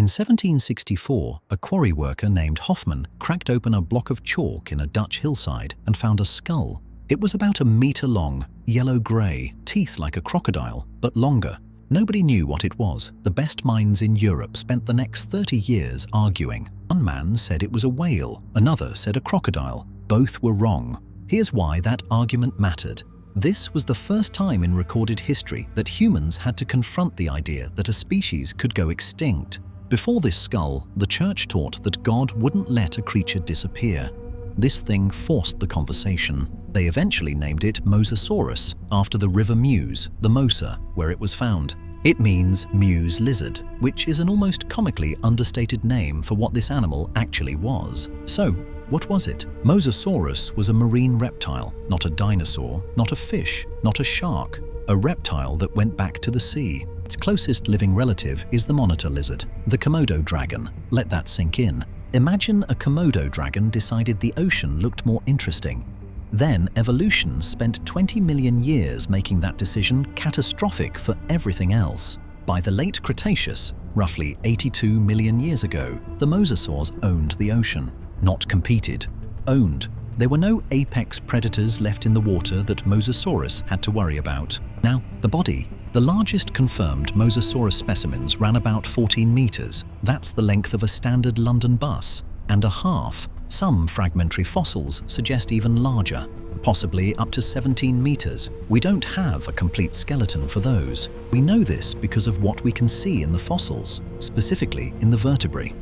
1764, a quarry worker named Hoffman cracked open a block of chalk in a Dutch hillside and found a skull. It was about a meter long, yellow-grey, teeth like a crocodile, but longer. Nobody knew what it was. The best minds in Europe spent the next 30 years arguing. One man said it was a whale, another said a crocodile. Both were wrong. Here's why that argument mattered. This was the first time in recorded history that humans had to confront the idea that a species could go extinct. Before this skull, the church taught that God wouldn't let a creature disappear. This thing forced the conversation. They eventually named it Mosasaurus, after the river Meuse, the Mosa, where it was found. It means Meuse lizard, which is an almost comically understated name for what this animal actually was. So, what was it? Mosasaurus was a marine reptile, not a dinosaur, not a fish, not a shark. A reptile that went back to the sea. Its closest living relative is the monitor lizard, the Komodo dragon. Let that sink in. Imagine a Komodo dragon decided the ocean looked more interesting. Then evolution spent 20 million years making that decision catastrophic for everything else. By the late Cretaceous, roughly 82 million years ago, the mosasaurs owned the ocean. Not competed, owned. There were no apex predators left in the water that Mosasaurus had to worry about. Now, the body. The largest confirmed Mosasaurus specimens ran about 14 meters. That's the length of a standard London bus, and a half. Some fragmentary fossils suggest even larger, possibly up to 17 meters. We don't have a complete skeleton for those. We know this because of what we can see in the fossils, specifically in the vertebrae.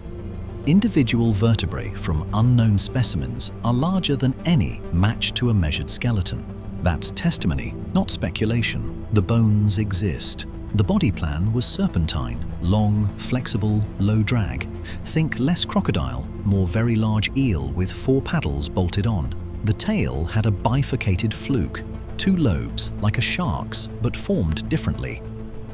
Individual vertebrae from unknown specimens are larger than any matched to a measured skeleton. That's testimony, not speculation. The bones exist. The body plan was serpentine, long, flexible, low drag. Think less crocodile, more very large eel with 4 paddles bolted on. The tail had a bifurcated fluke, 2 lobes, like a shark's, but formed differently.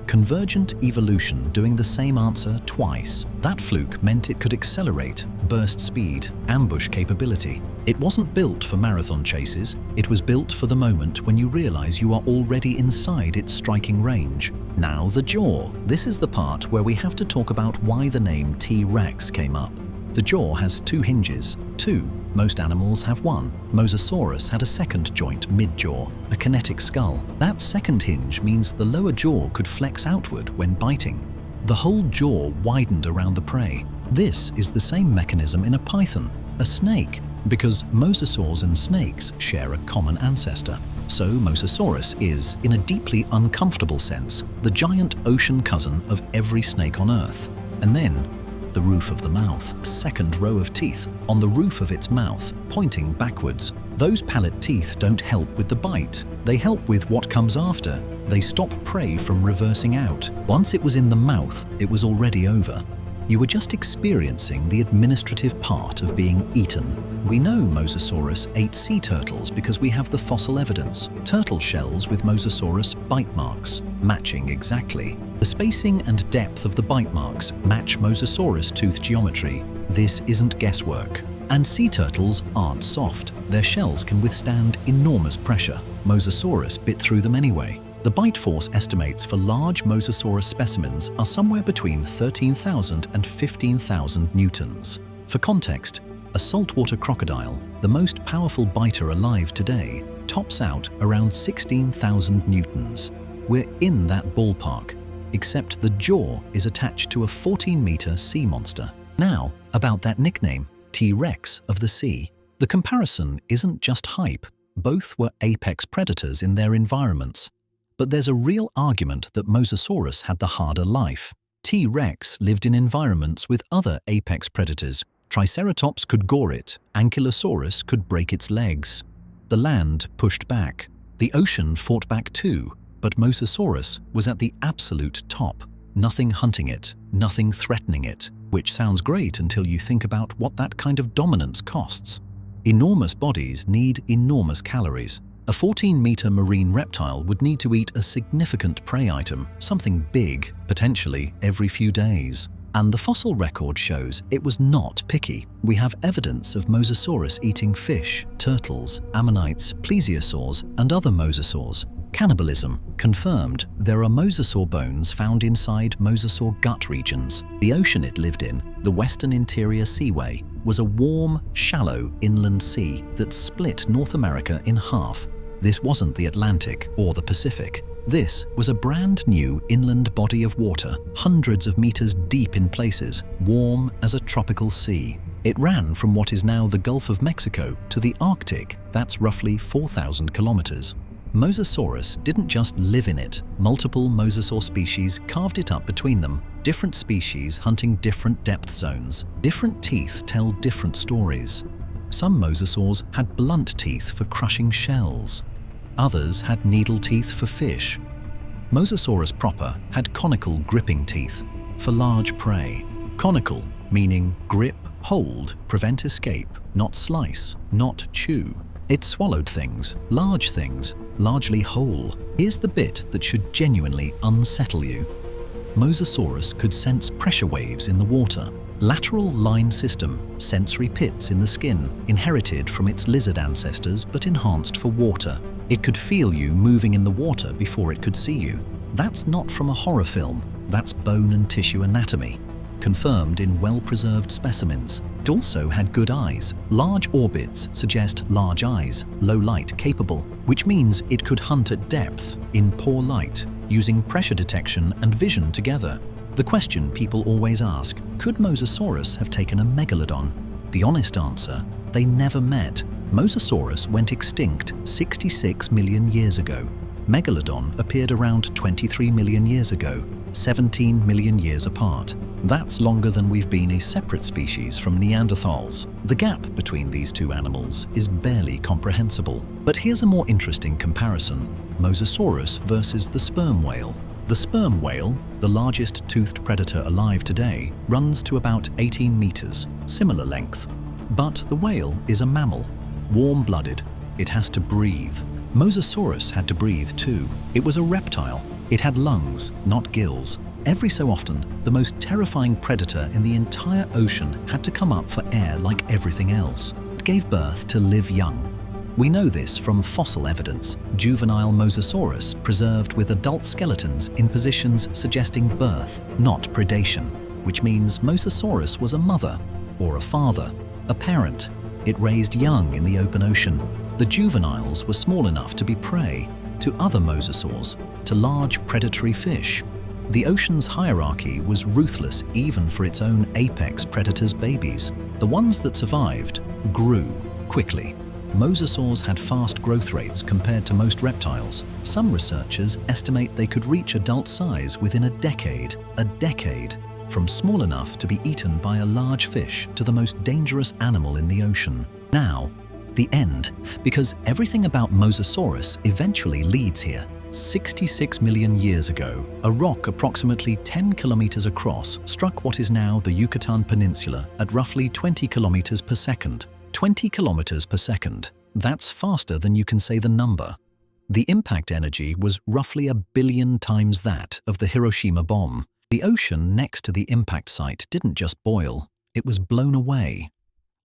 Convergent evolution doing the same answer twice. That fluke meant it could accelerate, burst speed, ambush capability. It wasn't built for marathon chases. It was built for the moment when you realize you are already inside its striking range. Now the jaw. This is the part where we have to talk about why the name T-Rex came up. The jaw has 2 hinges. 2. Most animals have 1. Mosasaurus had a second joint mid-jaw, a kinetic skull. That second hinge means the lower jaw could flex outward when biting. The whole jaw widened around the prey. This is the same mechanism in a python, a snake, because mosasaurs and snakes share a common ancestor. So Mosasaurus is, in a deeply uncomfortable sense, the giant ocean cousin of every snake on Earth. And then, the roof of the mouth, a second row of teeth on the roof of its mouth, pointing backwards. Those palate teeth don't help with the bite. They help with what comes after. They stop prey from reversing out. Once it was in the mouth, it was already over. You were just experiencing the administrative part of being eaten. We know Mosasaurus ate sea turtles because we have the fossil evidence. Turtle shells with Mosasaurus bite marks, matching exactly. The spacing and depth of the bite marks match Mosasaurus tooth geometry. This isn't guesswork. And sea turtles aren't soft. Their shells can withstand enormous pressure. Mosasaurus bit through them anyway. The bite force estimates for large Mosasaurus specimens are somewhere between 13,000 and 15,000 newtons. For context, a saltwater crocodile, the most powerful biter alive today, tops out around 16,000 newtons. We're in that ballpark, except the jaw is attached to a 14-meter sea monster. Now, about that nickname, T-Rex of the sea. The comparison isn't just hype. Both were apex predators in their environments. But there's a real argument that Mosasaurus had the harder life. T-Rex lived in environments with other apex predators. Triceratops could gore it, Ankylosaurus could break its legs. The land pushed back. The ocean fought back too, but Mosasaurus was at the absolute top. Nothing hunting it, nothing threatening it, which sounds great until you think about what that kind of dominance costs. Enormous bodies need enormous calories. A 14-meter marine reptile would need to eat a significant prey item, something big, potentially every few days. And the fossil record shows it was not picky. We have evidence of Mosasaurus eating fish, turtles, ammonites, plesiosaurs, and other mosasaurs. Cannibalism, Confirmed, there are mosasaur bones found inside mosasaur gut regions. The ocean it lived in, the Western Interior Seaway, was a warm, shallow inland sea that split North America in half. This wasn't the Atlantic or the Pacific. This was a brand new inland body of water, hundreds of meters deep in places, warm as a tropical sea. It ran from what is now the Gulf of Mexico to the Arctic, that's roughly 4,000 kilometers. Mosasaurus didn't just live in it. Multiple mosasaur species carved it up between them, different species hunting different depth zones. Different teeth tell different stories. Some mosasaurs had blunt teeth for crushing shells. Others had needle teeth for fish. Mosasaurus proper had conical gripping teeth for large prey. Conical, meaning grip, hold, prevent escape, not slice, not chew. It swallowed things, largely whole. Here's the bit that should genuinely unsettle you. Mosasaurus could sense pressure waves in the water. Lateral line system, sensory pits in the skin, inherited from its lizard ancestors but enhanced for water. It could feel you moving in the water before it could see you. That's not from a horror film, that's bone and tissue anatomy, confirmed in well-preserved specimens. It also had good eyes. Large orbits suggest large eyes, low light capable, which means it could hunt at depth, in poor light, using pressure detection and vision together. The question people always ask, could Mosasaurus have taken a megalodon? The honest answer, they never met. Mosasaurus went extinct 66 million years ago. Megalodon appeared around 23 million years ago, 17 million years apart. That's longer than we've been a separate species from Neanderthals. The gap between these two animals is barely comprehensible. But here's a more interesting comparison: Mosasaurus versus the sperm whale. The sperm whale, the largest toothed predator alive today, runs to about 18 meters, similar length. But the whale is a mammal, warm-blooded. It has to breathe. Mosasaurus had to breathe too. It was a reptile. It had lungs, not gills. Every so often, the most terrifying predator in the entire ocean had to come up for air like everything else. It gave birth to live young. We know this from fossil evidence. Juvenile Mosasaurus preserved with adult skeletons in positions suggesting birth, not predation, which means Mosasaurus was a mother or a father, a parent. It raised young in the open ocean. The juveniles were small enough to be prey to other mosasaurs, to large predatory fish. The ocean's hierarchy was ruthless even for its own apex predators' babies. The ones that survived grew quickly. Mosasaurs had fast growth rates compared to most reptiles. Some researchers estimate they could reach adult size within a decade, from small enough to be eaten by a large fish to the most dangerous animal in the ocean. Now, the end, because everything about Mosasaurus eventually leads here. 66 million years ago, a rock approximately 10 kilometers across struck what is now the Yucatan Peninsula at roughly 20 kilometers per second. 20 kilometers per second. That's faster than you can say the number. The impact energy was roughly 1 billion times that of the Hiroshima bomb. The ocean next to the impact site didn't just boil, it was blown away.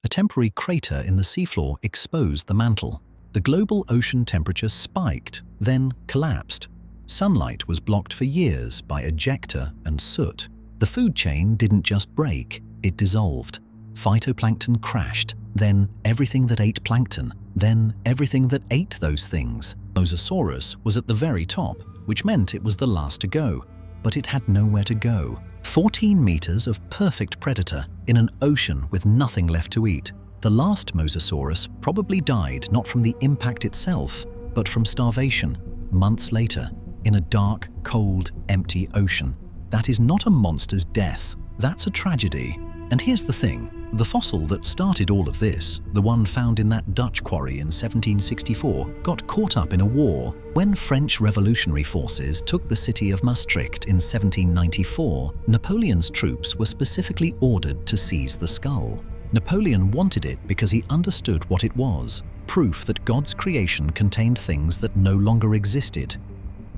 A temporary crater in the seafloor exposed the mantle. The global ocean temperature spiked, then collapsed. Sunlight was blocked for years by ejecta and soot. The food chain didn't just break, it dissolved. Phytoplankton crashed, then everything that ate plankton, then everything that ate those things. Mosasaurus was at the very top, which meant it was the last to go, but it had nowhere to go. 14 meters of perfect predator in an ocean with nothing left to eat. The last Mosasaurus probably died not from the impact itself, but from starvation, months later, in a dark, cold, empty ocean. That is not a monster's death, that's a tragedy. And here's the thing, the fossil that started all of this, the one found in that Dutch quarry in 1764, got caught up in a war. When French revolutionary forces took the city of Maastricht in 1794, Napoleon's troops were specifically ordered to seize the skull. Napoleon wanted it because he understood what it was, proof that God's creation contained things that no longer existed.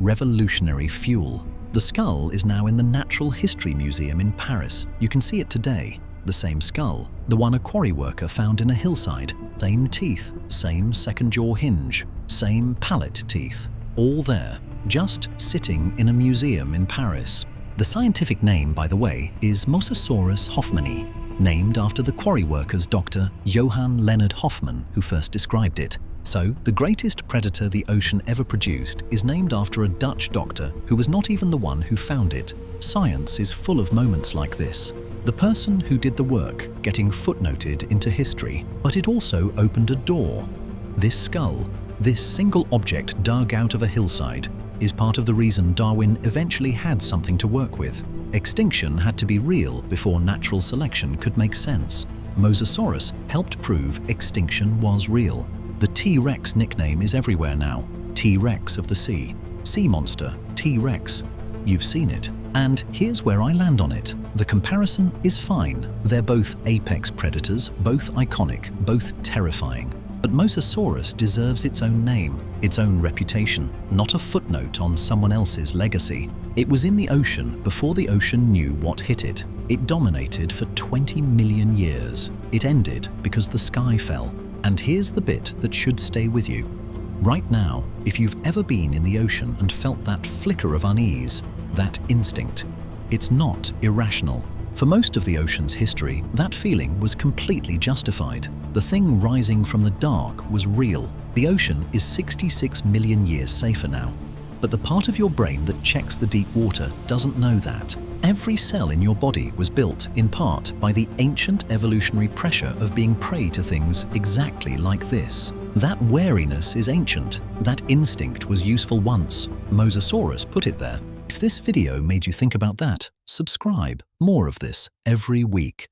Revolutionary fuel. The skull is now in the Natural History Museum in Paris. You can see it today. The same skull, the one a quarry worker found in a hillside. Same teeth, same second jaw hinge, same palate teeth, all there. just sitting in a museum in Paris. The scientific name, by the way, is Mosasaurus hoffmanni, named after the quarry workers Dr. Johann Leonard Hoffmann, who first described it. So, the greatest predator the ocean ever produced is named after a Dutch doctor who was not even the one who found it. Science is full of moments like this. The person who did the work getting footnoted into history, but it also opened a door. This skull, this single object dug out of a hillside, is part of the reason Darwin eventually had something to work with. Extinction had to be real before natural selection could make sense. Mosasaurus helped prove extinction was real. The T-Rex nickname is everywhere now. T-Rex of the sea. Sea monster, T-Rex. You've seen it. And here's where I land on it. The comparison is fine. They're both apex predators, both iconic, both terrifying. But Mosasaurus deserves its own name, its own reputation, not a footnote on someone else's legacy. It was in the ocean before the ocean knew what hit it. It dominated for 20 million years. It ended because the sky fell. And here's the bit that should stay with you. Right now, if you've ever been in the ocean and felt that flicker of unease, that instinct, it's not irrational. For most of the ocean's history, that feeling was completely justified. The thing rising from the dark was real. The ocean is 66 million years safer now. But the part of your brain that checks the deep water doesn't know that. Every cell in your body was built, in part, by the ancient evolutionary pressure of being prey to things exactly like this. That wariness is ancient. That instinct was useful once. Mosasaurus put it there. If this video made you think about that, subscribe. More of this every week.